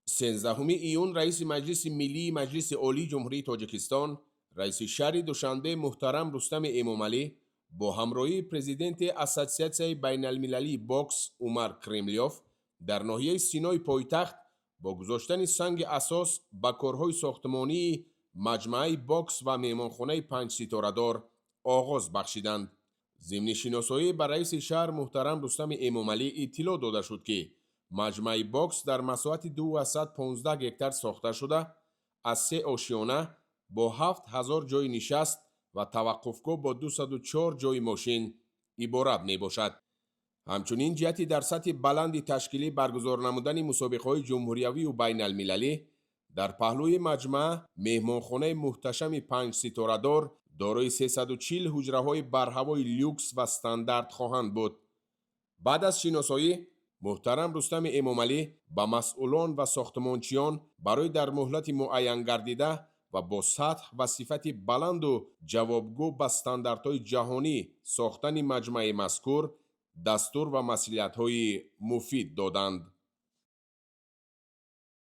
13 июн раиси Маҷлиси Миллии Маҷлиси Олии Ҷумҳурии Тоҷикистон, раиси шаҳри Душанбе муҳтарам Рустами Эмомалӣ бо ҳамроҳии президенти Ассотсиатсияи Байналмилалии бокс Умар Кремлёв дар ноҳияи Синои пойтахт бо гузоштани санги асос ба корҳои сохтмонии маҷмӯаи бокс ва меҳмонхонаи панҷситорадор оғоз бахшиданд. Зимни шиносоӣ ба раиси шаҳр муҳтарам Рустами Эмомалӣ иттилоъ дода шуд, ки маҷмӯаи бокс дар масоҳати 215 гектар сохта шуда, аз 3 ошиёна бо 7000 ҷойи нишаст ва таваққуфгоҳ бо 204 ҷойи мошин иборат мебошад. ҳамчунин ҷиҳати дар сатҳи баланди ташкилӣ баргузор намудани мусобиқаҳои ҷумҳуриявию байналмилалӣ, дар паҳлӯи маҷмӯа меҳмонхонаи муҳташами панҷситорадор дорои 340 ҳуҷраҳои барҳавои люкс ва стандарт хоҳанд буд. баъд аз шиносоӣ, муҳтарам Рустами Эмомалӣ ба масъулон ва сохтмончиён барои дар муҳлати муайян гардида ва бо сатҳ ва сифати баланду ҷавобгӯ ба стандартҳои ҷаҳонӣ сохтани маҷмӯаи мазкур дастур ва маслиҳатҳои муфид доданд.